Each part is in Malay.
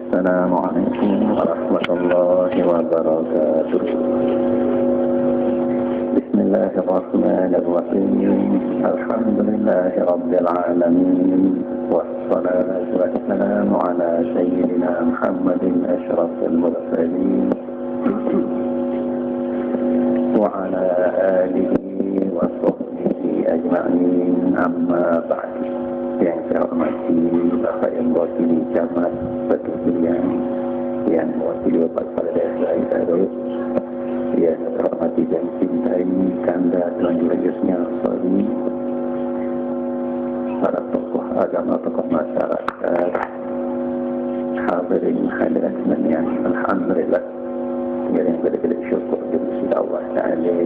Assalamualaikum warahmatullahi wabarakatuh. Bismillahirrahmanirrahim. Alhamdulillahi rabbil alamin. Wassalatu wassalamu ala sayyidina Muhammadin asyrafil mursalin wa ala alihi wa sahbihi ajma'in, amma ba'd. Yang saya hormati Bapak yang mewakili Jamaat Batu Kuliah, yang mewakili Bapak Kepala Daerah Idarut, yang saya hormati dan cintai Kanda Tuan Yusnya Al-Fadhi, para tokoh agama, tokoh masyarakat, hadirin hadirat sekalian, alhamdulillah yang berkata syukur kepada Allah Ta'ala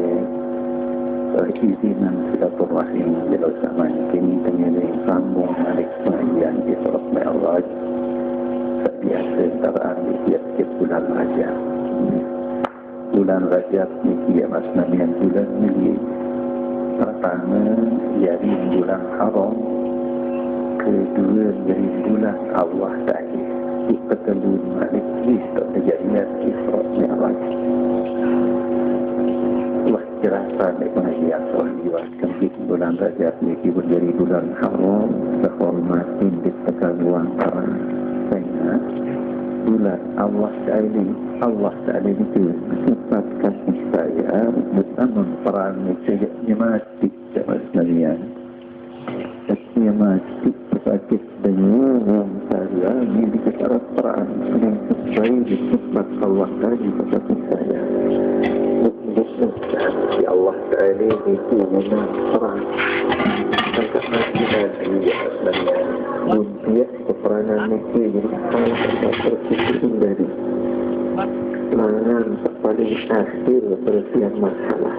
izinan silaturahim bila zaman kini tenggiri sambung balik pengajian di Surah Mi'raj sebiasa terang di tiap-tiap bulan Rajab. Bulan Rajab ini mas namian bulan milik pertama dari bulan haram, kedua dari bulan Allah Ta'ala di petelun malik untuk kejadian di Surah Mi'raj. Wah, jelasan dari pengajian soal diwaskan di bulan Rajab ini menjadi bulan haram, kehormatan di pekaluan para sehingga bulan Allah Ta'ala itu sifat kasih sayang bersama perang sejaknya mati sama sekalian. Sejaknya mati sakit dengan saya ini di secara perang yang sesuai di sifat Allah Ta'ala kasih sayang. Si Allah Ta'ala itu memang perang angkat mati Nabi dan mumpia peperangan itu jadi sangat terkhusus dari langan paling akhir persian masalah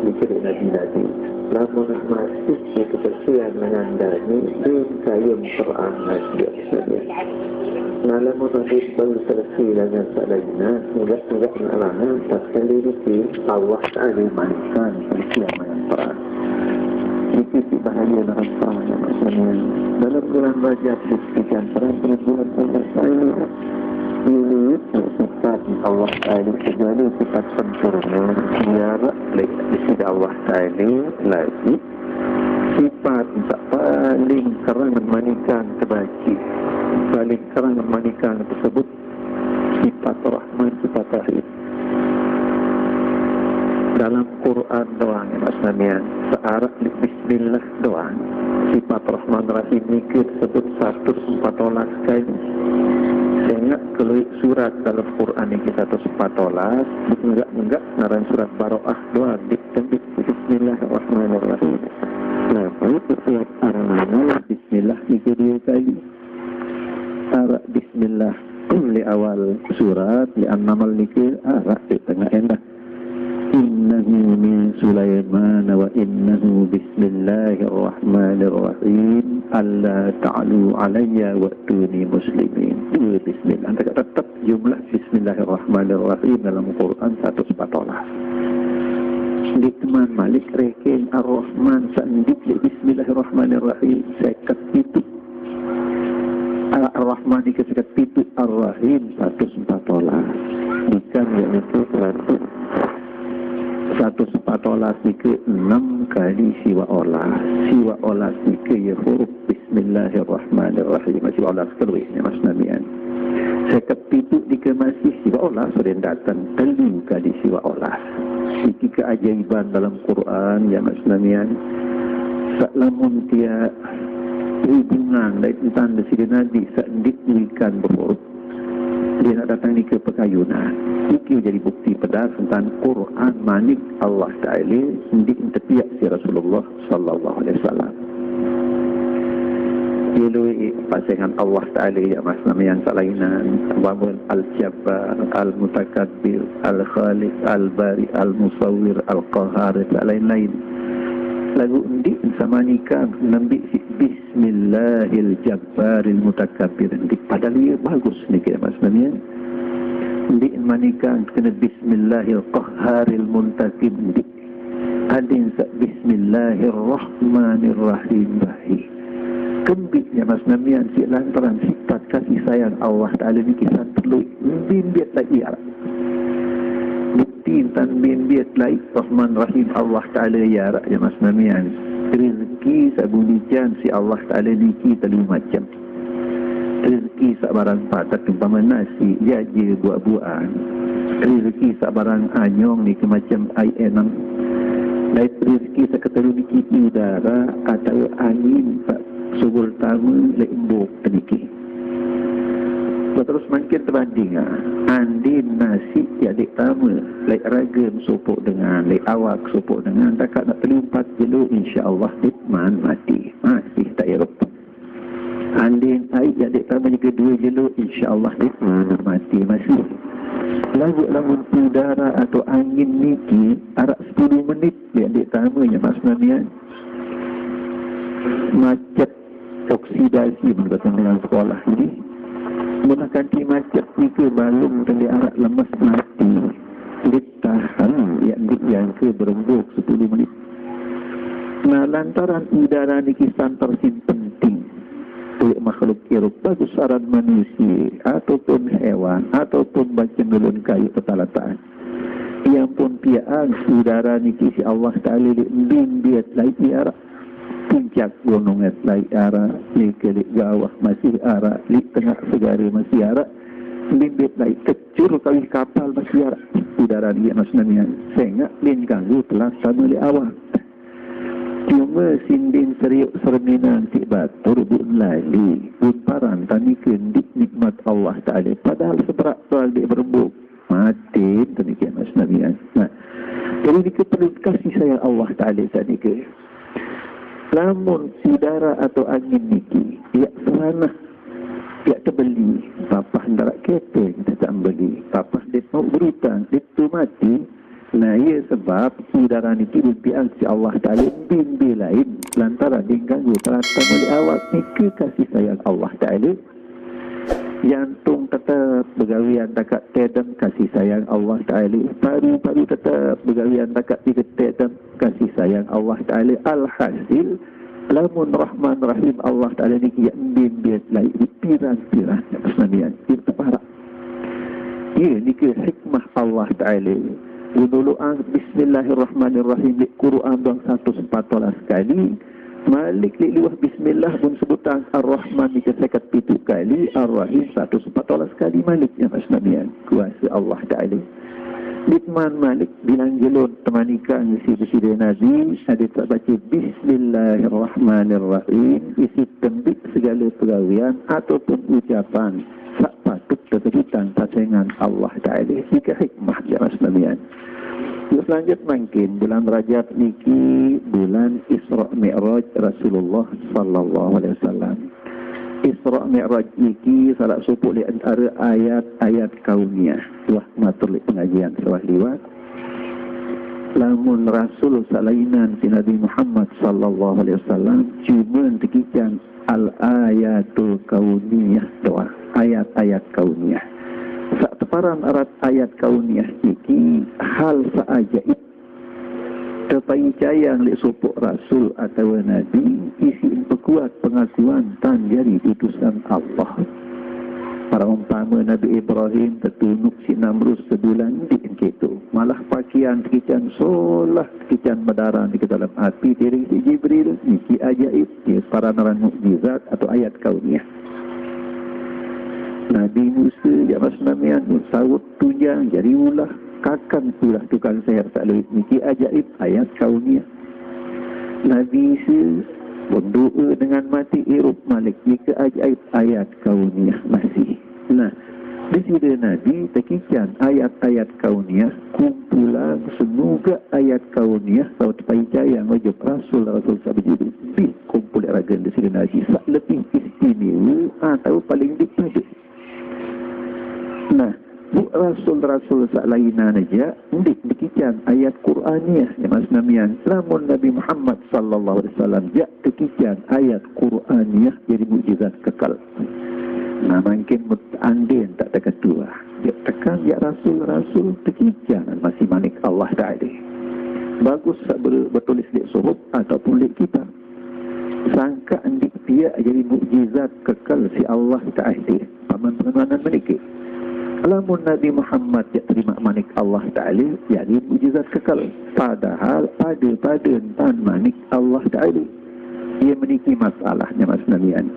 dikira Nabi namun masih itu persian mengandani dan kayum perang Nabi namun nanti baru selesai dengan salahnya tidak mengalami tak sendiri Allah Ta'ala mainkan persian yang perang itu bahagia dalam perang yang maksudnya dalam bulan Rajab disebutkan perang bulan Allah Ta'ala ini sifat Allah Ta'ala segala sifat sempurna biar di sisi Allah Ta'ala lagi sifat paling kerana memanikan kebaikan, paling kerana memanikan tersebut sifat Rahman, sifat Rahim. Dalam Quran doang ya Mas Namian, searah Bismillah doang sifat Rahman Rahim ini disebut 114 kali. Sehingga kalau surat dalam Quran yang kita 114 enggak ngaran surat Baroah doang ditembik Bismillahirrahmanirrahim. Nah, itu surat Ar-Rahman Bismillah 32 kali. Arah Bismillah di awal surat di An-Naml niki arah di tengah endah. Innahu min Sulaiman wa innahu bismillahirrahmanirrahim alla ta'lu alayya wa'tuni muslimin. Dua bismillah. Tetap jumlah bismillahirrahmanirrahim dalam Quran 114. Di teman Malik Rekin Ar-Rahman sandik bismillahirrahmanirrahim sekat itu Ar-Rahman di sekat itu Ar-Rahim 114 bukan yaitu 114 ke 6 kali siwa olah ke ya huruf bismillahirrahmanirrahim siwa olah sekelui ni Mas Namian sekat itu di masih siwa olah sudah datang 3 kali siwa olah. Iki keajaiban dalam Quran ya Mas Namian. Saklamun dia hubungan dari tanda si Nabi sendik ikan berhuruf dia nak datang ni ke pekayunan. Iki jadi bukti pedas tentang Quran manik Allah Ta'ala sendik tepiak si Rasulullah sallallahu alaihi wasallam. Ilui pasangan Allah Ta'ala ya Mas Namian salainan wabun al-jabbar al-mutakabbir al-khaliq al-bari al-musawwir al-qahar dan lain-lain. Lagu ini sama nikah nambi bismillahil jabbaril mutakabbir. Padahal ia bagus ni kira Mas Namian. Di manikah kena bismillahil qahharil muntakib. Adin bismillahirrahmanirrahim. Kembiknya Mas Namian si lantaran sifat kasih sayang Allah Ta'ala ni kisah perlu bimbit lagi bukti tan bimbit lagi Rahman Rahim Allah Ta'ala ya rak ya mas namian rezeki sabulijan si Allah Ta'ala niki telu macam rezeki sak barang patat umpama nasi jaja buah-buahan rezeki sak barang anyong ni macam ai enang dan rezeki sak ketelu niki udara atau angin subul tamu lembok sedikit. Terus makin terbanding andin nasi ya dek tamu lek ragam sopok dengan lek awak sopok dengan takat nak terlipat dulu insya-Allah ditman mati masih tak erup. Andin air ya dek tamu juga dua jelu insya-Allah ditman mati masih. Lagu lamun udara atau angin niki arak 10 minit ya dek tamu ya mas namian macet oksidasi menurut dengan sekolah ini menggunakan macet jika balung dari arak lemas mati ditahan yang ke berembuk 10 menit. Nah lantaran udara ni kisan tersim penting oleh makhluk hidup besaran manusia ataupun hewan ataupun bacaan belun kayu petalataan yang pun piaan udara ni kisi Allah Ta'ala bimbit lagi arak puncak gunung lai arah li kelik gawah masih arah li tengah segara masih arah bimbit lai kecur kali kapal masih arah udara dia maksudnya sehingga lin ganggu telah sama li awal cuma sindin seriuk serminan si batur bun lali bun paran tani kendik nikmat Allah Ta'ala padahal seberat soal dia berbuk mati demikian maksudnya. Nah jadi ini perlu kasih sayang Allah Ta'ala tadi ke lamun udara atau angin niki ya seranah ya terbeli papah hendak kereta kita tak beli papah dia mau berhutang dia tu mati. Nah ia sebab udara niki dipian si Allah Ta'ala bimbing lain lantaran dia ganggu terasa oleh awak niki kasih sayang Allah Ta'ala jantung tetap bergawian takat tedam kasih sayang Allah Ta'ala paru-paru tetap bergawian takat tiga tedam kasih sayang Allah Ta'ala alhasil lamun Rahman Rahim Allah Ta'ala ni yang bimbit lagi pirang-pirang kesenangan itu parah ya ni ke hikmah Allah Ta'ala gunulu'an bismillahirrahmanirrahim di Quran bang 114 kali Malik liwah bismillah pun sebutan Ar-Rahman ni kesekat 7 kali Ar-Rahim 114 kali Malik yang asnamian kuasa Allah Ta'ala Bitman Malik bilang jelun temanikan isi Presiden Nabi ada tak baca bismillahirrahmanirrahim isi tembik segala perawian ataupun ucapan tak patut terkejutan pasangan Allah Ta'ala jika hikmah ya asnamian. Selanjut mungkin bulan Rajab niki bulan Isra Mi'raj Rasulullah sallallahu alaihi wasallam. Isra Mi'raj niki salah satu di antara ayat-ayat kauniyah. Wah matur li pengajian sawah liwat. Lamun Rasul salainan si Nabi Muhammad sallallahu alaihi wasallam cuma tekican al-ayatul kauniyah doa, ayat-ayat kauniyah. Sateparan arat ayat kauniyah iki hal saajaib terpaicayang li supuk Rasul atau Nabi isi berkuat pengakuan tan jadi utusan Allah. Para umpama Nabi Ibrahim tertunuk si Namrus sebulan di itu malah pakaian kican solah kican berdarah di dalam api diri si Jibril iki ajaib dia para naran mukjizat atau ayat kauniyah. Nabi Musa ya masnamian sawut tunjang jadi ulah kakan ulah tukang seher tak lewat niki ajaib ayat kauniyah. Nabi Isa berdoa dengan mati irup Malik jika ajaib ayat kauniyah masih. Nah di sini Nabi tekican ayat-ayat kauniyah kumpulan semoga ayat kauniyah kalau terpercaya wajib Rasul sabjidu lebih kumpul ragan di sini Nabi sak lebih istimewa atau paling dipilih. Nah, bu Rasul-Rasul saklainan aja ndik dikicang ayat Qur'aniyah yang masnamian. Lamun Nabi Muhammad sallallahu alaihi wasallam jak dikicang ayat Qur'aniyah jadi mukjizat kekal. Nah, mungkin andin tak ada kedua. Ya tekan ya Rasul-Rasul dikicang masih Malik Allah Ta'ala. Bagus bertulis di suhuf ataupun di kitab. Sangka andik dia jadi mukjizat kekal si Allah Ta'ala paman-pamanan mereka. Alamun Nabi Muhammad yang terima manik Allah Ta'ala jadi mukjizat kekal, padahal pada entan manik Allah Ta'ala dia meniki masalahnya Mas Nabian.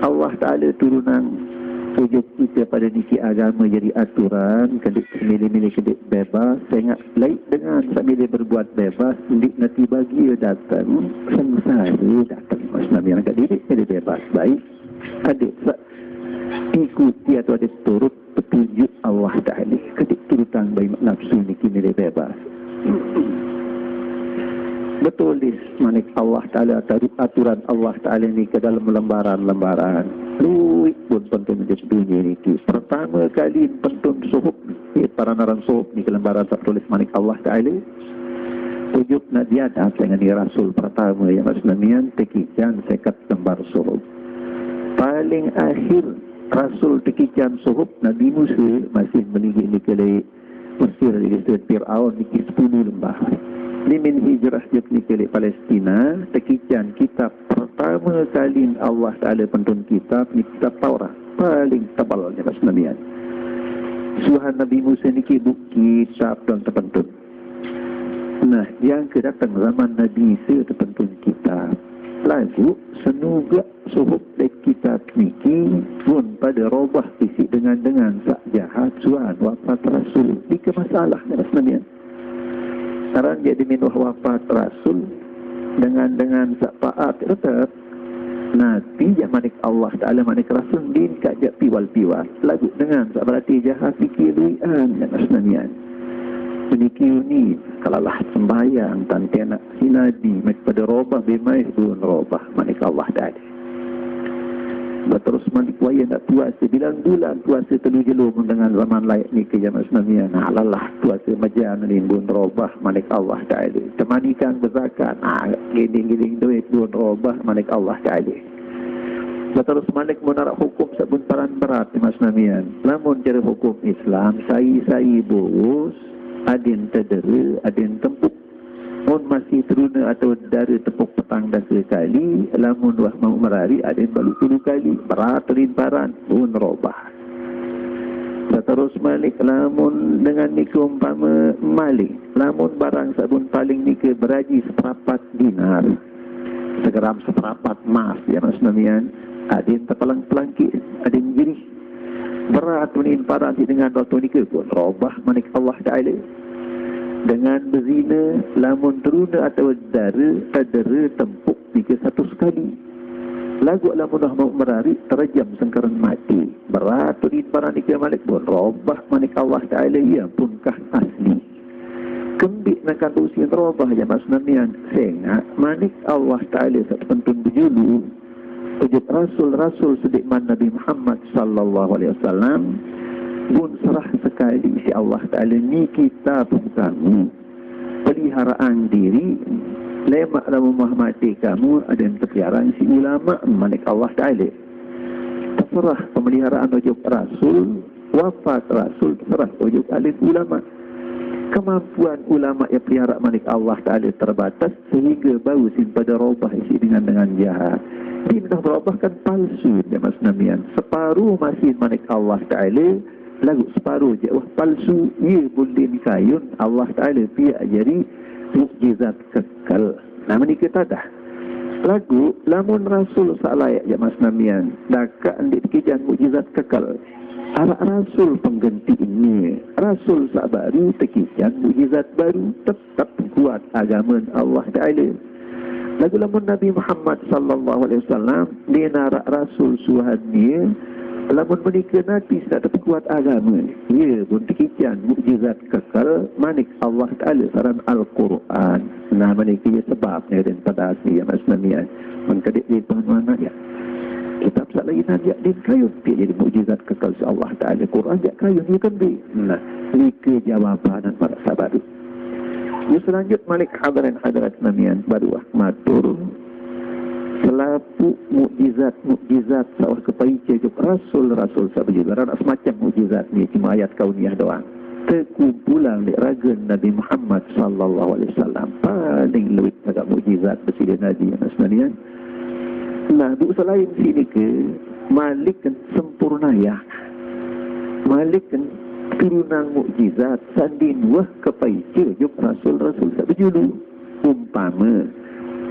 Allah Ta'ala turunan tujuh kita pada niki agama jadi aturan kedik milih-milih kedik bebas sangat lain dengan sambil berbuat bebas lik nanti bagi datang sengsara datang Mas Nabian kat didik jadi bebas baik adik ikuti atau ada turut petunjuk Allah Ta'ala kedik turutan baik nafsu niki milih bebas. Betul dis manik Allah Ta'ala aturan Allah Ta'ala ni ke dalam lembaran-lembaran luik pun pentun menjadi dunia ni pertama kali pentun suhub ni para narang suhub ni ke lembaran tak tulis manik Allah Ta'ala tujuk nak diadat dengan ni rasul pertama yang Mas Namian tekijan sekat lembar suhub paling akhir rasul tekijan suhub Nabi Musa masih meninggi ni ke Mesir di Fir'aun ni 10 lembah Limin hijrah jepni ke Palestina tekijan kitab pertama kali Allah Ta'ala pentun kitab ni kitab Taurat paling tebalnya Mas Nabian suhan Nabi Musa ni buki kitab dan terpentun. Nah yang kedatang zaman Nabi Isa terpentun kitab lagu senuga suhub dari kitab niki pun pada robah isi dengan sak jahat suhan wafat rasul ni ke masalah Mas Nabian. Sekarang dia diminuh wafat Rasul dengan sapaat tetap Nabi yang manik Allah Ta'ala manik Rasul din kajak piwal-piwal lagu dengan berarti jahat fikir luian dan asnanian menikir ni kalalah sembahyang tanti anak si Nabi pada robah bimai pun robah manik Allah Ta'ala terus manik waya nak puasa bilang bulan puasa telu jelum dengan zaman layak ni ke zaman Islamia alalah puasa majan limbun robah manik Allah Ta'ala temanikan berzakat giling-giling duit pun robah manik Allah Ta'ala terus manik menarak hukum sabun paran berat di Mas Namian namun cara hukum Islam sai bos adin tedera adin tempuk mun masih teruna atau dari tepuk petang dah sekali lamun wah mau merari ada yang balik 10 kali berat limparan pun robah terus malik lamun dengan ni umpama malik lamun barang sabun paling ni ke beraji seperapat dinar segeram seperapat emas ya Mas Namian ada yang terpelang pelangkit ada yang jirih berat limparan dengan waktu ni ke pun robah manik Allah Ta'ala dengan berzina lamun teruna atau tadera tempuk 1 sekali lagu lamun dah mau merari terjam sengkaran mati berat turin barang nikah malik pun robah manik Allah Ta'ala ia punkah asli kembik nak kata usia robah ya Mas Namian sehingga manik Allah Ta'ala saat pentun berjulu ujub rasul sedikman Nabi Muhammad sallallahu alaihi wasallam pun serah sekali si Allah Ta'ala ni kita kamu peliharaan diri lemak dalam Muhammadi kamu ada yang terpeliharaan si ulama manik Allah Ta'ala terserah pemeliharaan ujub rasul wafat rasul terserah ujub alim ulama kemampuan ulama yang pelihara manik Allah Ta'ala terbatas sehingga baru pada robah isi dengan jahat ini dah berubah kan palsu ya Mas Namian separuh masih manik Allah Ta'ala lagu separuh je palsu ia boleh dikayun Allah Ta'ala pihak jadi mukjizat kekal nama ni kita dah lagu lamun rasul salayak ya Mas Namian dakak andik kijan mukjizat kekal arak rasul pengganti ini rasul baru tekijan mukjizat baru tetap kuat agama Allah Ta'ala lagu lamun Nabi Muhammad sallallahu alaihi wasallam dia narak rasul suhadnya lamun menikah nanti tak dapat kuat agama ya pun tekijan mukjizat kekal manik Allah Ta'ala saran Al-Quran nah menikah sebabnya dan pada asli yang Mas Namian mengkadik di mana ya kitab tak lagi najak din kayun dia jadi mukjizat kekal si Allah Ta'ala Quran jak kayun dia kan di nah ni kejawapan para sahabat ya selanjut malik hadirat Namian baru matur selapu mukjizat sawah kepaice ke rasul sahabat semacam mukjizat ni cuma ayat kauniyah doang terkumpulan di ragan Nabi Muhammad sallallahu alaihi wasallam paling lebih agak mukjizat bersih Nabi Mas Namian Nah, du selain sini ke Malik kan sempurna ya. Malik kan turunan mukjizat sandin wah kepaice juk rasul-rasul tak berjulu. Umpama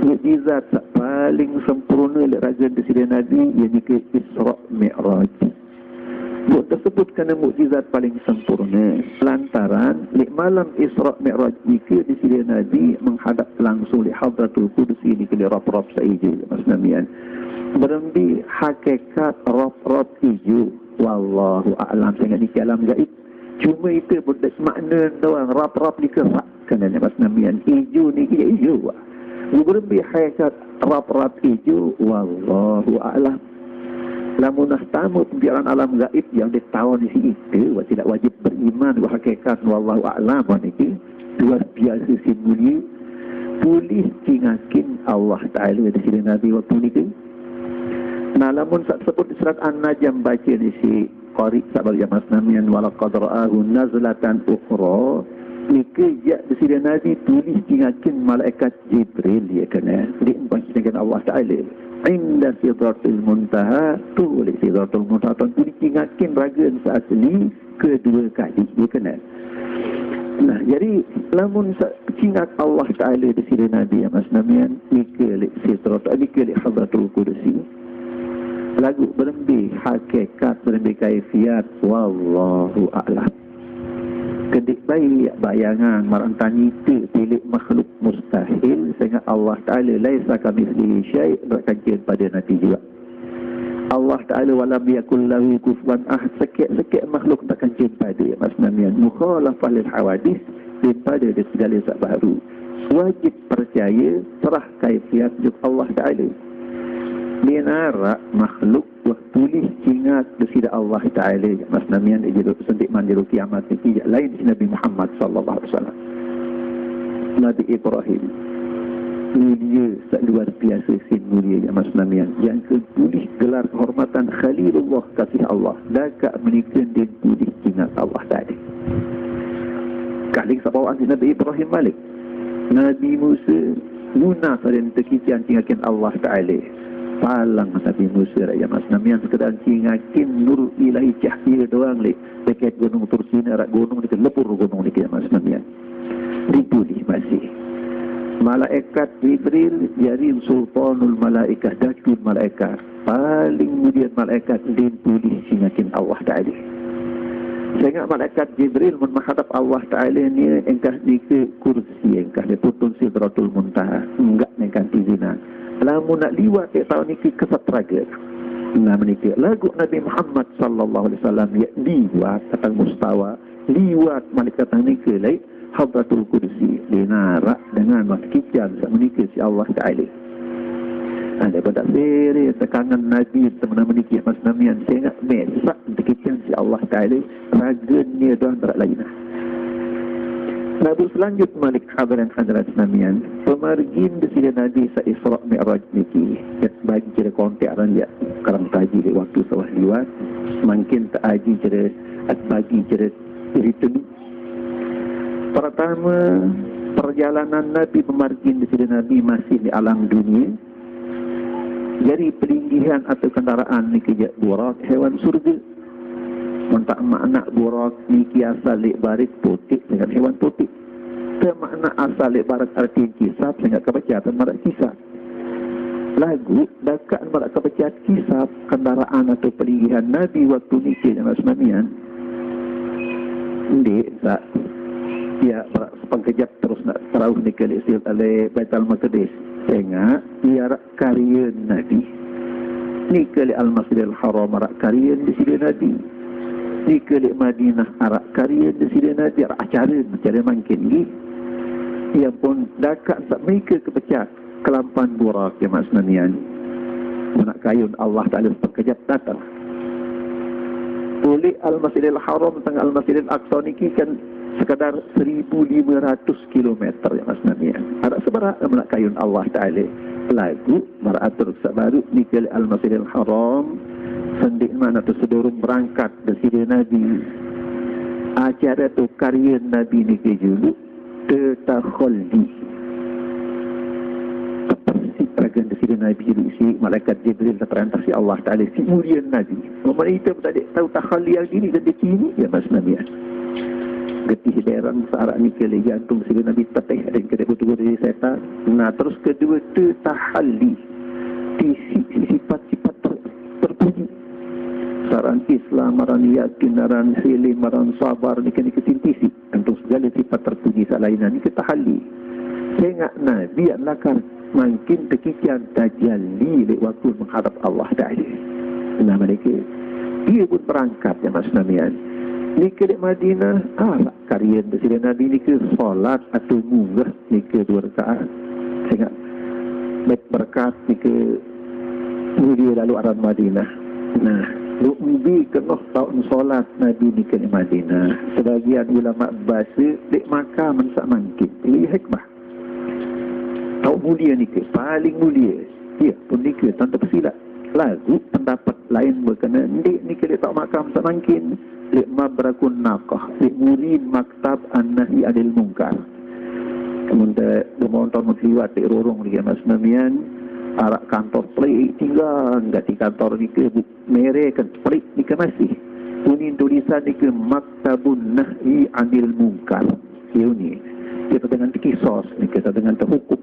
mukjizat paling sempurna le raja Desire Nabi iaitu ke Isra Mi'raj. Buat tersebut kerana mukjizat paling sempurna lantaran di malam Isra Mi'raj jika Desire Nabi menghadap langsung di Hadratul Qudsi di kali rab-rab saija Mas Namian berembi hakikat rab-rab hijau wallahu a'lam sangat di alam gaib. Cuma itu makna doang rab-rab dikerak kerana Mas Namian hijau ni kira hijau berembi hakikat rab-rab hijau wallahu a'lam. Lamunah tamu pembiaran alam gaib yang ditawar di sini itu tidak wajib beriman wa hakikat wallahu a'lam niki luar biasa simulia boleh cingakin Allah Ta'ala di sini Nabi waktu niki. Nah lamun saat sebut di surat An-Najm baca di si qari sabar ya Mas Namian walaqad ra'ahu nazlatan ukhra niki ya di sini Nabi boleh cingakin malaikat Jibril ya kena diimpangkan Allah Ta'ala inda sidratul muntaha tulis sidratul muntaha tu dicingakin raga asli kedua kali dia kena. Nah jadi lamun cingat Allah Ta'ala di sini Nabi Mas Namian nikah sidrat nikah hadratul qudsi lagu berembi hakikat berembi kaifiat wallahu a'lam. Kedik bayi bayangan marantani itu pilih makhluk mustahil sehingga Allah Ta'ala laisa kamitslihi syai' berkajian pada nanti juga. Allah Ta'ala walam yakul lahu kufuwan ahad sekit-sekit makhluk takkan jumpa dia Mas Namian mukhalafah lil hawadis daripada dia segala zat baru. Wajib percaya serah kaifiat juga Allah Ta'ala. Dia narak makhluk tulis ingat bersida Allah Ta'ala Mas Namian ijaduk sentik mandiru kiamat ini lain si Nabi Muhammad sallallahu alaihi wasallam. Nabi Ibrahim mulia luar biasa sin mulia ya Mas Namian yang tulis gelar kehormatan Khalilullah kasih Allah dakak menikah dan tulis ingat Allah Ta'ala. Kali sebawaan si Nabi Ibrahim Malik Nabi Musa Yunus dan terkician tinggalkan Allah Ta'ala palang Nabi Musa raya Mas Namian sekedar cingakin nur ilahi cahaya doang le dekat gunung Tursina rak gunung dekat lepur gunung dekat Mas Namian dipulih masih malaikat Jibril jadi sultanul malaikat dakun malaikat paling mulia malaikat dipulih cingakin Allah Ta'ala sehingga malaikat Jibril menghadap Allah Ta'ala ni engkah di ke kursi engkah di tutun sidratul muntaha enggak engkah tizina lamun nak liwat tahun ni kesat raga. Nah menikah lagu Nabi Muhammad sallallahu alaihi wasallam ya liwat datang mustawa liwat malaikat ni ke lai hadratul qudsi dinarak dengan makijan sak menikah si Allah Ta'ala. Ada pada seri tekanan Nabi teman menikah Mas Namian sehingga mesak makijan si Allah Ta'ala raganya dan berat lainah. Nabi selanjut Malik hadirat Namian pemargin di sini Nabi sa Isra Mi'raj niki bagi cara kontak ranjak karang taji di waktu sawah liwat makin tak aji cara at bagi cara return. Pertama perjalanan Nabi pemargin di sini Nabi masih di alam dunia jadi pelinggihan atau kendaraan niki burak hewan surga. Mentak makna burak ni kiasa lek barik putih dengan hewan putih. Makna asal lek barak arti kisah sehingga kebaca marak kisah. Lagu dekat marak kebaca kisah kendaraan atau pelinggihan Nabi waktu nikah dengan Mas Namian. Ndek tak ya pengkejap terus nak tarawih nikah oleh Baitul Maqdis sehingga ia karya Nabi. Nikah oleh Al-Masjidil Haram marak karya di sini Nabi. Di kelik Madinah arak karya di sini nanti acara makin ni yang pun dekat tak mereka kepecah kelampan burak ya Mas Namian nak kayun Allah Ta'ala sekejap datang oleh Al-Masjidil Haram tengah Al-Masjidil Aqsa ni kan sekadar 1,500 km ya Mas Namian ada sebarang nak kayun Allah Ta'ala lagu maratur sabaru ni kelik Al-Masjidil Haram sendik mana tu sedurung berangkat dari sini Nabi acara tu karya Nabi ni ke julu tetakhuldi persik ragan dari sini Presiden Nabi isi malaikat Jibril terperintah si Allah Ta'ala si mulia Nabi. Mereka tak ada tahu takhali yang diri dan dikini ya Mas Nabi. Getih derang searak ni ke jantung si Nabi teteh dan kedai betul dari setan. Nah terus kedua tu tahalli. Sifat-sifat terpuji. Saran Islam, maran yakin, maran hilim, maran sabar ni kena ketintisi. Untuk segala sifat terpuji salainan ni ketahalli. Sehingga Nabi adalah kan makin tekikian tajalli di waktu menghadap Allah Ta'ala. Nah mereka dia pun berangkat ya Mas Namian. Ni ke Madinah, karya Presiden Nabi ni ke solat atau munggah ni ke 2 rakaat. Sehingga baik berkat ni ke mulia lalu arah Madinah. Nah, Lu'ubi kena tahun solat Nabi ni ke Madinah. Sebagian ulama bahasa dek makam mensak mangkit. Ini hikmah. Tahu mulia ni ke paling mulia. Ya, pun ni ke tanpa persilap. Lagu pendapat lain berkena dek ni ke dek tak makam mensak mangkin. Dek mabrakun naqah. Dek murid maktab an-nahi adil mungkar. Kemudian bermontong liwat dek rorong dia Mas Namian. Arak kantor pelik tinggal di kantor ni ke merek kan pelik ni ke masih kuning tulisan ni ke maktabun nahi anil mungkar ini kita dengan kisos ni kita dengan terhukum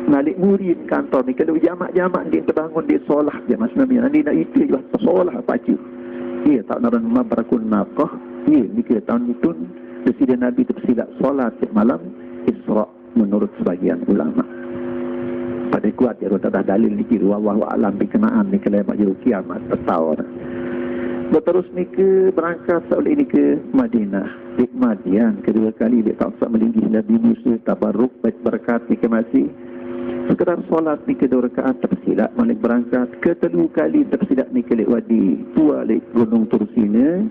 nalik murid kantor ni kalau jamak-jamak dia terbangun dia solah dia Mas Nabi nanti nak itu juga solah pacu ia tak naran mabrakun naqah ia ni ke tahun itu Presiden Nabi tersilap solat malam Isra menurut sebagian ulama. Pada kuat ya tak ada dalil dikir wallahu alam berkenaan ni kalau majlis kiamat tertawa. Berterus ni ke berangkat oleh ni ke Madinah. Di Madian kedua kali dia tak usah melinggi Nabi Musa tabarruk baik berkat ni ke masih sekedar solat ni ke 2 rakaat tersilap malik berangkat ketelu kali tersilap ni ke lek wadi tua lek Gunung Tursina.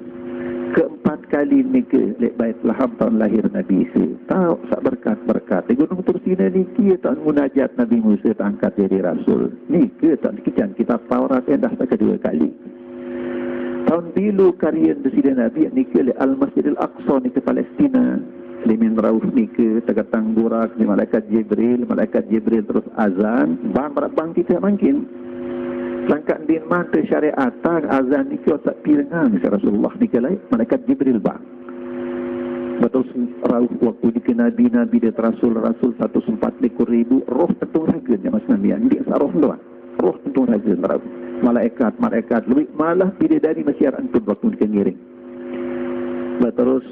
Keempat kali ni ke lek Bait Laham tahun lahir Nabi Isa. Tahu sak berkat di Gunung Tursina ni kia tahun munajat Nabi Musa angkat jadi rasul. Ni ke tahun kitan kitab Taurat dah tak kedua kali. Tahun bilu karya Presiden Nabi ni ke lek Al-Masjidil Aqsa ni ke Palestina. Limin Rauf ni ke tegatang burak ni malaikat Jibril terus azan bang kita makin sangka din mata syariatan azan ni kau tak pirengan Rasulullah ni kelai malaikat Jibril bang. Betul Rauf waktu di Nabi dia rasul 140,000 roh tentu raga ya Mas Nabi. Dia roh doang. Roh tentu raga Rauf. Malaikat lebih malah bidadari masih antun waktu di ngiring. Terus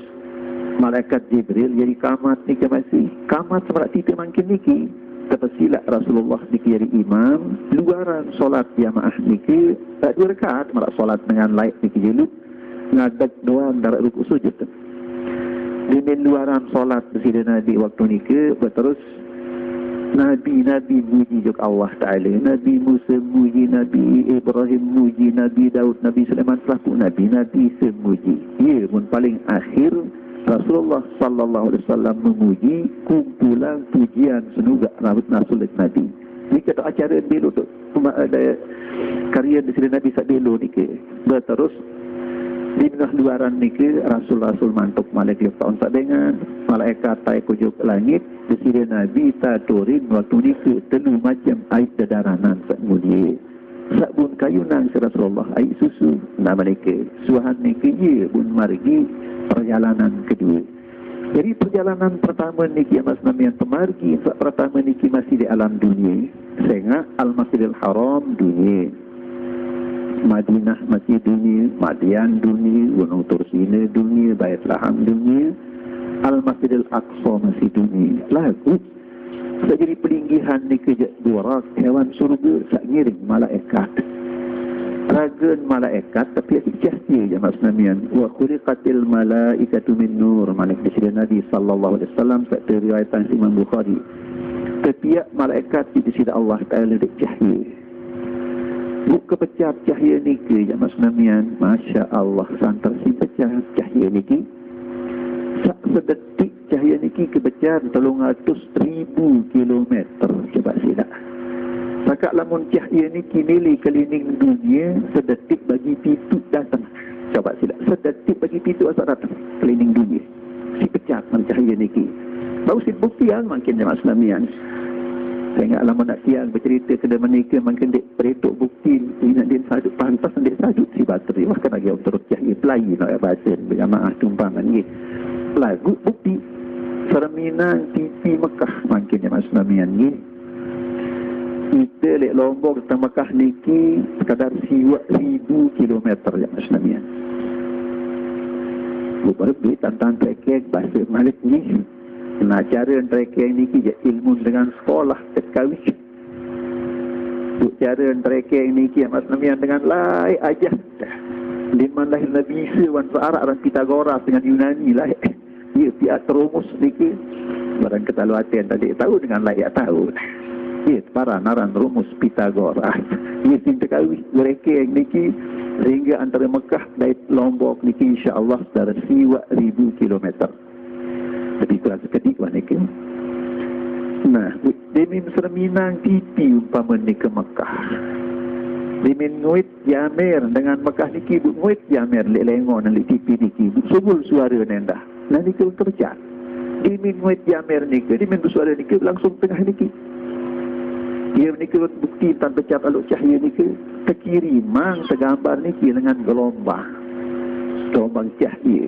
malaikat Jibril jadi kamat ni ke masih. Kamat seberat kita makin niki. Tersilap Rasulullah niki jadi imam luaran solat jamaah niki 2 rakaat malah solat dengan laik niki jeluk ngadak doang darat rukuk sujud di luaran solat Presiden Nabi waktu niki berterus Nabi muji juga Allah Ta'ala Nabi Musa muji Nabi Ibrahim muji Nabi Daud Nabi Sulaiman selaku Nabi semuji ia pun paling akhir Rasulullah sallallahu alaihi wasallam memuji kumpulan pujian senuga Rasul Nabi. Ini kata acara dulu tu ada karya Presiden Nabi sak dulu ni ke. Berterus di luaran ni ke rasul-rasul mantuk malaikat tahun tak dengan malaikat tai kujuk langit Presiden Nabi ta turin waktu ni ke telu macam air dedaranan sak mulia. Sabun kayunan Rasulullah air susu nama mereka suhan ni ke ye pun margi perjalanan kedua. Jadi perjalanan pertama niki Mas Namian pemargi pertama niki masih di alam dunia. Sehingga Al-Masjidil Haram dunia. Madinah masih dunia, Madian dunia, Gunung Tursina dunia, Bait Laham dunia, Al-Masjidil Aqsa masih dunia. Lagu jadi pelinggihan niki burak hewan surga sak ngiring malaikat. Ragen malaikat tapi cahaya ya Mas Namian wa khuliqatil malaikatu min nur manik Presiden Nabi sallallahu alaihi wasallam satu riwayatan Imam Bukhari setiap malaikat di sisi Allah Taala dik cahaya buka pecah cahaya niki ya Mas Namian Masya Allah santar si pecah cahaya niki sedetik cahaya niki kepecah 300,000 kilometer coba silap. Maka lamun cahaya ni kinili keliling dunia sedetik bagi pitu datang. Coba sila. Sedetik bagi pitu asal datang keliling dunia. Si pecat man cahaya ni ki. Bau si bukti yang makin jemaah Islamian. Saya ingat lama nak siang bercerita ke dia menikah, makin dia beretuk bukti nak dia sadut pantas dia sadut si bateri makan lagi untuk cahaya pelai nak bahasa berjamaah tumpangan ni lagu bukti Serminang TV Mekah makin Mas Namian ni kita lek Lombok tentang Mekah niki sekadar siwa 1000 kilometer ya Mas Namian baru beli tentang trekking bahasa Malik ni nah cara trekking niki je ilmu dengan sekolah terkawis cara trekking niki Mas Namian dengan lain aja di mana lahir Nabi Isa wan Arab dan Pitagoras dengan Yunani lah ia pihak terumus niki barang ketaluatan tadi tahu dengan layak tahu ia para naran rumus Pitagoras ia cinta kawis trekking niki sehingga antara Mekah dan Lombok niki insya-Allah dari siwa 1000 kilometer lebih kurang sekedik wanita. Nah, demi Serminang titi umpama ni ke Mekah. Demi nguit Yamer dengan Mekah niki nguit Yamer lek lengon dan lek tipi niki subul suara nendah. Nah niki kerja. Demi nguit Yamer niki demi suara niki langsung tengah niki. Dia niki bukti tanpa cap aluk cahaya niki terkiri mang tergambar niki dengan gelombang cahaya.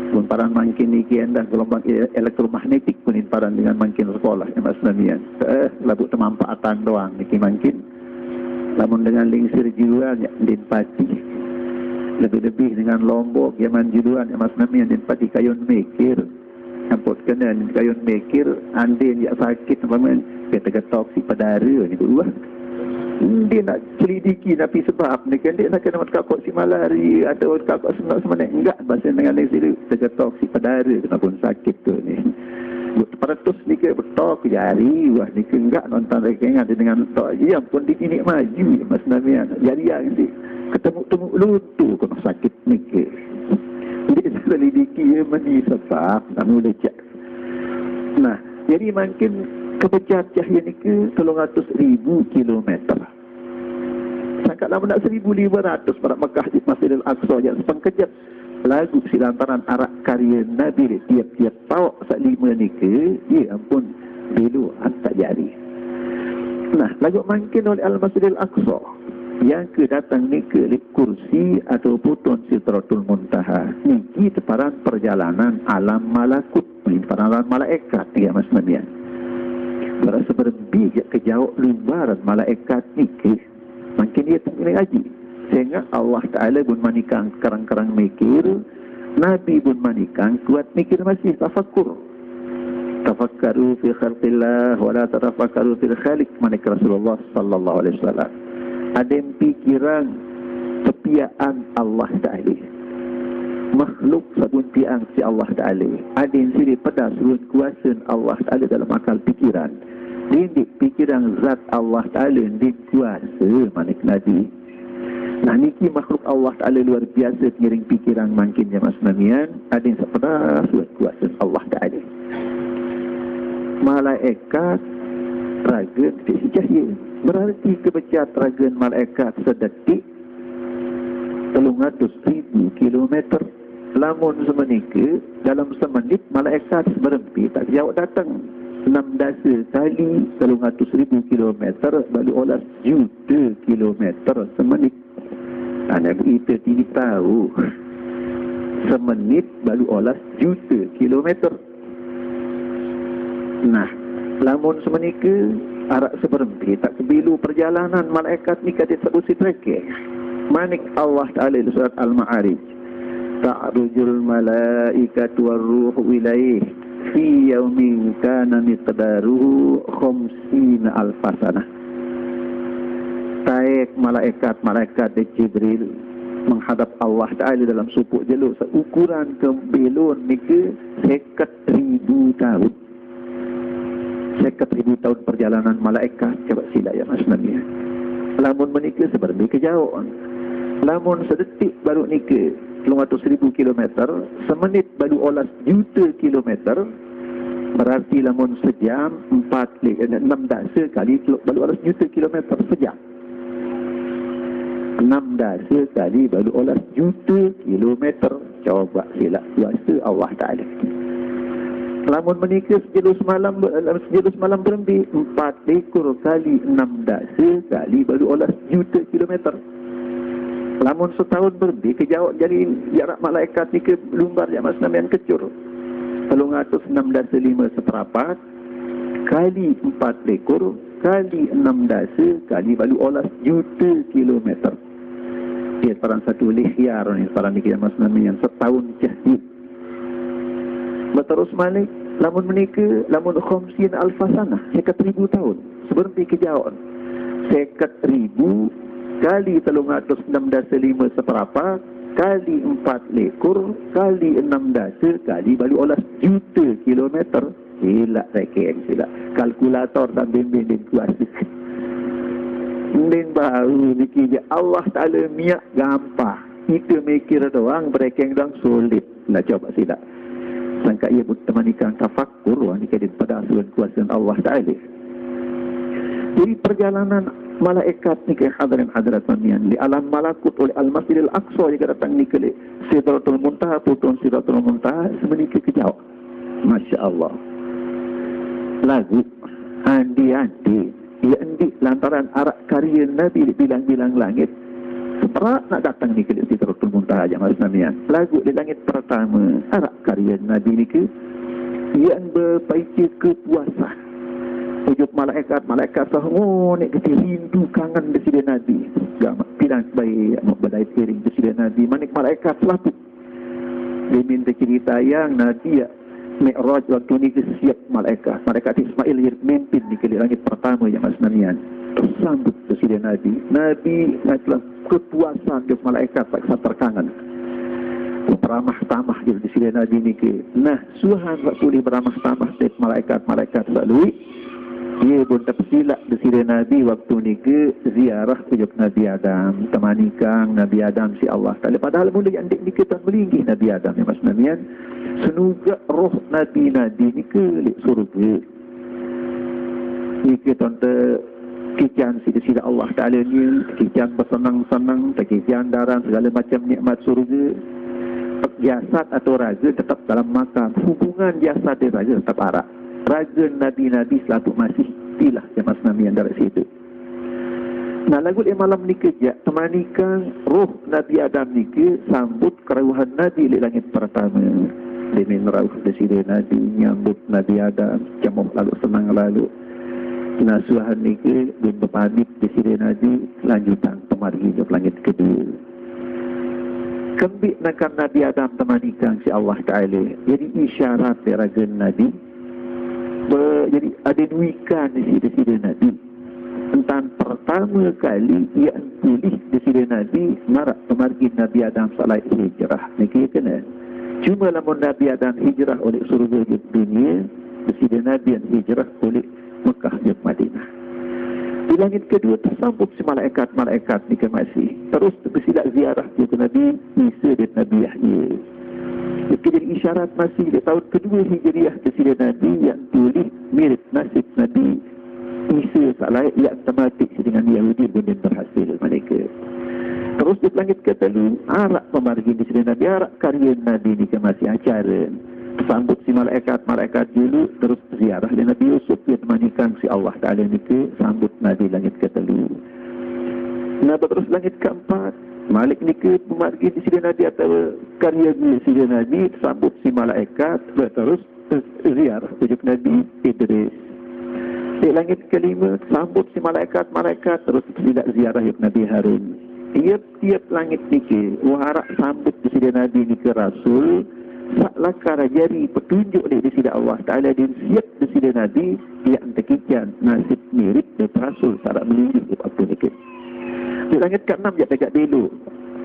Pun paran makin niki endah gelombang elektromagnetik pun paran dengan makin sekolah ya Mas Namian. Labuk termanfaatan doang niki makin. Namun dengan lingsir juruan ya din pati. Lebih-lebih dengan Lombok zaman juruan ya Mas Namian din pati kayun mikir. Amput kena kayun mikir andin ya sakit umpama kita getok si padara ni dulu dia nak selidiki napi sebab ni kan dia nak kena kakak si malari atau kakak semak-semak enggak bahasa dengan lingsir tergetok si padara kena pun sakit tu ni peratus ni ke betul ke jari wah ni ke enggak nonton rekengan dengan tok yang pun di sini maju Mas Namian jari yang si ketemu-temu luntur kena sakit ni ke dia selidiki dia meni sebab nak mula cek nah jadi makin kebecat cahaya ni ke 300,000 kilometer sangkat lama nak 1,500 pada Mekah di Masjidil Aqsa yang sepengkejap lagu si lantaran arak karya Nabi tiap-tiap tawak sak lima ni ke ya ampun belu tak jari nah lagu makin oleh Al-Masjidil Aqsa yang ke datang ni ke kursi atau putun Sidratul Muntaha niki teparan perjalanan alam malakut perjalanan malaikat ya Mas Namian berasa berbijak kejauh lubaran malaikat ni ke makin dia tenggelam haji sehingga Allah Ta'ala pun manikang kerang-kerang mikir Nabi pun manikang kuat mikir masih tafakkur tafakkaru fi khalqillah wa la tafakkaru fil khaliq manik Rasulullah sallallahu alaihi wasallam ada yang pikiran kepiaan Allah Ta'ala makhluk sabun piang si Allah Ta'ala ada yang siri pedas ruang kuasa Allah Ta'ala dalam akal pikiran dindik pikiran zat Allah Ta'ala dindik kuasa manik Nabi nah niki makhluk Allah Ta'ala luar biasa pengiring pikiran makin ya Mas Namian ada yang sepedas ruang kuasa Allah Ta'ala malaikat raga detik cahaya berarti kebecat raga malaikat sedetik 300,000 kilometer lamun semenika dalam semenit malaikat berhenti tak jauh datang 6 dasa kali 300,000 kilometer baru olah juta kilometer semenit anak kita tidak tahu semenit baru olah juta kilometer nah lamun semenika arak seberhenti tak kebilu perjalanan malaikat ni kata sebut si trekking manik Allah Ta'ala di surat Al-Ma'arij ta'rujul malaikatu warruhu ilaih fi yaumin kana miqdaruhu 50 alfasana taik malaikat di Jibril menghadap Allah Ta'ala dalam supuk jeluk seukuran kebelun ni ke 50,000 tahun 50,000 tahun perjalanan malaikat coba sila ya Mas Nabi lamun menikah seberbi kejauhan lamun sedetik baru nikah 300,000 kilometer semenit baru olah juta kilometer berarti lamun sejam 6 dasa kali baru olah juta kilometer sejam 6 dasa kali baru olah juta kilometer coba sila kuasa Allah Ta'ala Lamun menikah sejurus malam berhenti 4 ekor kali 6 dasa kali baru olah juta kilometer. Lamun setahun berhenti kejawab jadi jarak malaikat ni ke lumbar yang mas namian kecur 306 dasa 5 seperapat kali 4 ekor kali 6 dasa kali baru olah juta kilometer. Dia parang satu lihyar ni parang ni mas namian setahun jahid. Berterus malik lamun menikah lamun khamsin alfasanah 1,000 tahun seberhenti kejauhan 1,000 kali 306 dasa 5 seperempat kali 4 ekor kali 6 dasa kali baru olah juta kilometer. Sila rekeng sila kalkulator sambil bimbing kuasa dan baru nikah Allah Ta'ala miak gampang kita mikir doang berekeng doang sulit nak coba sila sangka ia bertemanikan tafakkur wanita pada asuhan kuasa Allah Ta'ala. Jadi perjalanan malaikat ni ke hadirat mamian di alam malakut oleh al-masjidil aqsa jika datang ni ke Sidratul Muntaha putuan Sidratul Muntaha semenikah kejauh. Masya Allah lagu andi-andi ia endi lantaran arak karya Nabi bilang-bilang langit setelah nak datang ni ke Sidratul Muntaha yang mas namian lagu di langit pertama arak karya Nabi ni ke yang berbaiki kepuasan wujud malaikat semua ni kecil rindu kangen Presiden Nabi gak pilang baik mau badai piring Presiden Nabi manik malaikat selaput dia minta cerita yang Nabi ya Mi'raj waktu ni ke siap malaikat Ismail yang memimpin di ke langit pertama yang mas namian tersambut Presiden Nabi telah kepuasan di malaikat tak terkangan beramah tamah di Presiden Nabi ni ke nah suhan waktu dia beramah tamah di malaikat selalu dia pun tersilap Presiden Nabi waktu ni ke ziarah ujuk Nabi Adam temanikang Nabi Adam si Allah Ta'ala padahal mula yang ni kita melinggi Nabi Adam yang mas namian senuga roh Nabi ni ke surga ni ke tonton kikian sida Allah Ta'ala ni kikian bersenang-senang kikian darah segala macam nikmat surga jasad atau raga tetap dalam makam hubungan jasad dan raga tetap arak raga Nabi selalu masih tilah yang mas namian dari situ. Nah lagu di malam ni kejak temanikan roh Nabi Adam ni ke sambut kerawuhan Nabi di langit pertama demi merauh Presiden Nabi nyambut Nabi Adam jamuh lalu senang lalu nasuhan ni ke bin berpamit Presiden Nabi lanjutan pemargi ke langit kedua kembik nakam Nabi Adam temanikan si Allah Ta'ala jadi isyarat raga Nabi jadi ada duikan di Presiden Nabi tentang pertama kali ia pilih Presiden Nabi marak pemargi Nabi Adam salai hijrah ni kira kena cuma lamun Nabi Adam hijrah oleh surga di dunia Presiden Nabi yang hijrah oleh Mekah di Madinah di langit kedua tersambut si malaikat ni ke masih terus bersilap ziarah di Nabi Isa dan Nabi Yahya itu jadi isyarat masih di tahun kedua Hijriah Presiden Nabi yang tulis mirip nasib Nabi Isa salah yang tematik dengan Yahudi dan berhasil mereka. Terus di langit ketelu arak pemargi Presiden Nabi arak karya Nabi ni ke masih acara sambut si malaikat dulu terus ziarah dan Nabi Yusuf yang temanikan si Allah Ta'ala ni ke sambut Nabi langit ketelu. Nah terus langit keempat Malik ni ke pemargi Presiden Nabi atau karya Presiden Nabi sambut si malaikat terus ziarah ujuk Nabi Idris. Di langit kelima sambut si malaikat terus tidak ziarah Nabi Harun. Tiap langit ni ke warak sambut Presiden Nabi ni ke Rasul saklakar jari petunjuk di sisi Allah Ta'ala dan siap Presiden Nabi yang terkikian nasib mirip dan Rasul sarak melindungi apa ni ke. Di langit ke-6 dia tegak dulu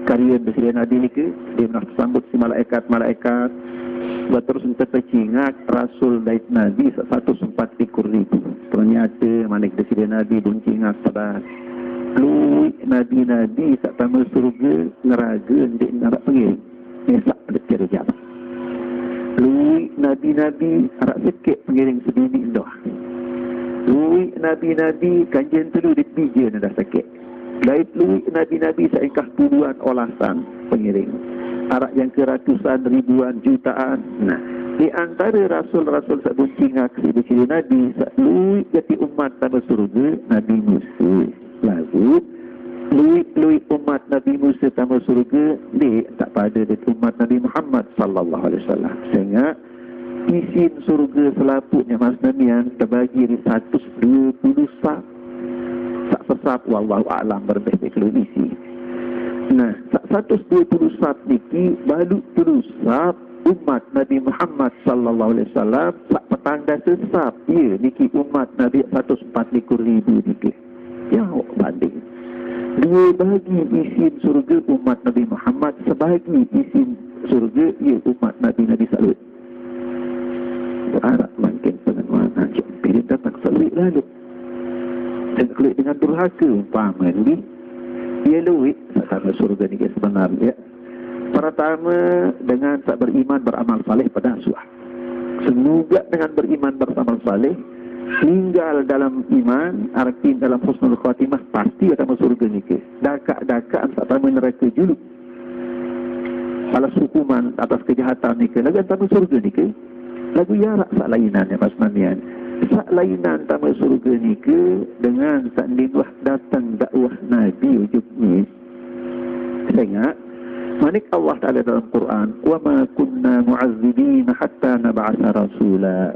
karya Presiden Nabi ni ke dia nak sambut si malaikat buat terus untuk tercingat Rasul dari Nabi 104 ekor ribu ternyata manik Presiden Nabi buncingat pada lui Nabi saat tamu surga ngeraga di narak pengiring esak ada kira jam lui Nabi arak sikit pengiring sedini indah lui Nabi kanjen telu di pija nada sakit Lain lui Nabi seingkah puluhan olasan pengiring arak yang ke ratusan ribuan jutaan. Nah Di antara rasul-rasul sak bunci ngaku berciri Nabi, sak luit jati umat tanah surga, Nabi Musa. Lalu, luit umat Nabi Musa tanah surga, dia tak pada di umat Nabi Muhammad sallallahu alaihi wasallam. Sehingga, isin surga selaputnya Mas Nabi yang terbagi di 120 sab. Sak sesab, wallahu a'lam berbeza kalau isi. Nah, 120 sab niki balu terus sab umat Nabi Muhammad sallallahu alaihi wasallam sak petanda sesab. Ya, niki umat Nabi 140,000 niki. Ya, banding. Dua bagi isin surga umat Nabi Muhammad, sebagi isin surga ya umat Nabi Salud. Berharap makin pengenuan ajak pilih datang seluit lalu. Dan kulit dengan durhaka umpama ni ia luit sama surga ni sebenarnya. Pertama dengan tak beriman beramal saleh pada asuh. Semoga dengan beriman beramal saleh tinggal dalam iman, arti dalam husnul khatimah pasti akan masuk surga ni ke. Dakak-dakak tak tahu neraka juluk. Balas hukuman atas kejahatan ni ke. Lagu tamu surga ni ke. Lagu yarak sak lainannya Mas Mamian. Sak lainan tamu surga ni ke dengan tak dinwah datang dakwah Nabi ujub ni. Sehingga manik Allah Ta'ala dalam Quran, wa ma kunna mu'azzibina hatta nab'atha rasula.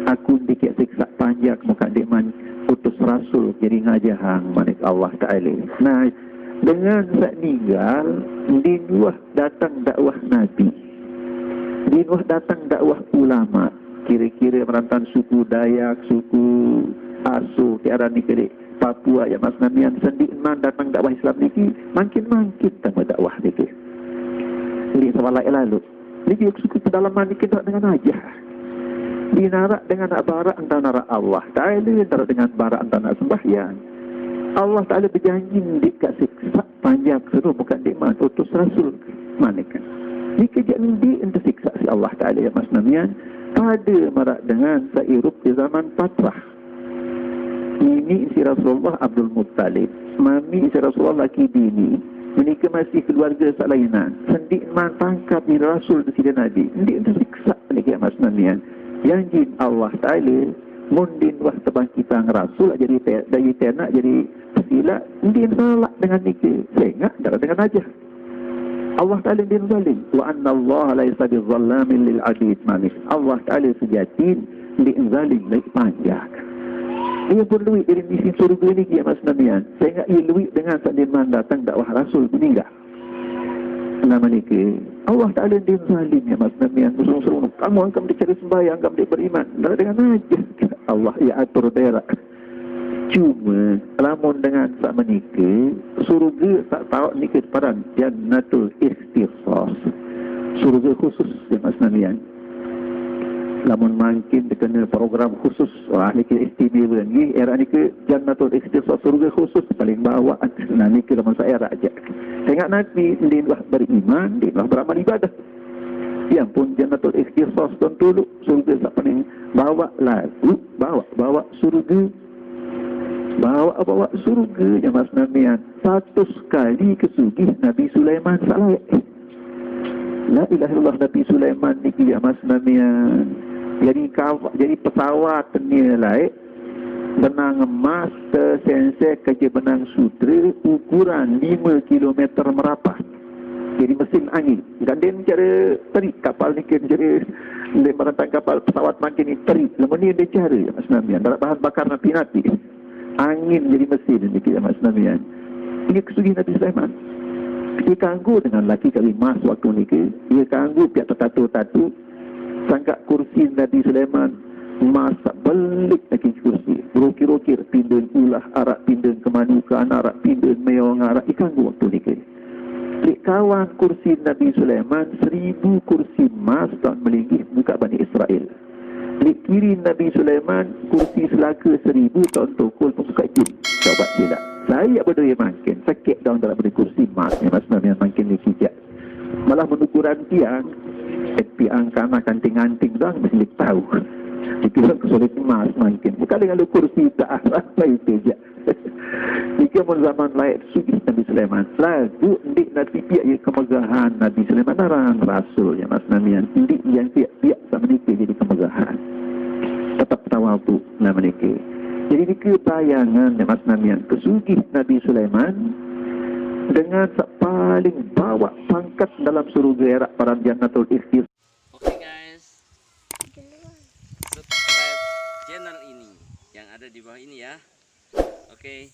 Aku dikit siksa panjang muka diman utus rasul jadi ngajahang manik Allah Ta'ala. Nah, dengan tak ninggal dinuah datang dakwah Nabi, dinuah datang dakwah ulama, kira-kira merantan suku Dayak, suku Asu, tiara ni kira Papua ya Mas Namian sendi iman datang dakwah Islam niki makin tambah dakwah niki. Ini sawala lalu. Niki suku pedalaman niki tak dengan aja. Dinarak dengan barak antara narak Allah Ta'ala, antara dengan barak antara sembahyang. Allah Ta'ala berjanji dik kat siksa panjang seru bukan diman utus rasul manikan. Niki jangan di untuk siksa si Allah Ta'ala ya Mas Namian pada marak dengan sairup di zaman patrah. Ini si Rasulullah Abdul Muttalib, mami si Rasulullah laki bini, mereka masih keluarga salainan. Sendik man tangkap ni Rasul di sini Nabi. Sendik itu siksa ni kiamat Mas Namian. Yang jin Allah Ta'ala mundin wah tebangkitan Rasul jadi dari tenak jadi sila mundin salah dengan nikah. Sehingga darah dengan aja. Allah Ta'ala din zalim. Wa anna Allah laisa bizallamin lil abid manis. Allah Ta'ala sejati din zalim lagi panjang. Ia pun luit dari misi surga ni ya Mas Namian. Sehingga ia luit dengan sadiman datang dakwah Rasul meninggal. Nama ni ke Allah Ta'ala dia zalim ya Mas Namian. Musuh-musuh kamu angkam dicari sembahyang, angkam dia beriman. Dengan aja Allah ia atur daerah. Cuma lamun dengan sak menikah surga tak tahu nikah padan jannatul ikhtisas. Surga khusus ya Mas Namian. Lamun makin dikenal program khusus ahli ke istimewa ni era ni ke jannatul ikhtisas surga khusus paling bawah nah ni ke dalam saya aja tengok Nabi dinlah beriman dinlah beramal ibadah yang pun jannatul ikhtisas tentu surga sak paling bawa lagu bawa surga bawa surga ya Mas Namian 100 kali kesugih Nabi Sulaiman saleh. La ilaha illallah Nabi Sulaiman ni ya Mas Namian. Jadi pesawat nilai benang emas tersensek kerja benang sutra ukuran 5 km merapah. Jadi mesin angin. Dan dia cara terik kapal ni kan cara dia merantang kapal pesawat makin ni terik. Lepas ni dia cara ya Mas Namian. Dalam bahan bakar napi-napi. Angin jadi mesin ni ya Mas Namian. Ini kesugihan Nabi Sulaiman. Dia kanggu dengan laki kali mas waktu ni ke. Dia kanggu pihak tatu-tatu. Sangka kursi Nabi Sulaiman masak belik lagi kursi. Rokir-rokir pindun ulah arak pindun kemanukan arak pindun meong arak. Dia kanggu waktu ni ke. Kawan kursi Nabi Sulaiman 1000 kursi emas tahun melinggih muka Bani Israel. Kiri Nabi Sulaiman kursi selaka 1000 tahun tokol muka jin. Coba silap. Saya berdua makin sakit dalam kursi emas yang Mas Nabi makin dikijak. Malah menukuran tiang piang kana kanting-kanting doang mesti tahu. Dikira kesulit emas makin. Bukan dengan kursi tak apa itu je. Jika pun zaman lain sugih Nabi Sulaiman. Lagu ndik Nabi pihak yang kemegahan Nabi Sulaiman narang Rasul ya Mas Namian. Ndik yang pihak kebayangan Mas Namian kesugih Nabi Sulaiman dengan paling bawa pangkat dalam surga erak para jannatul ikhtir. Oke guys, subscribe channel ini yang ada di bawah ini ya. Oke.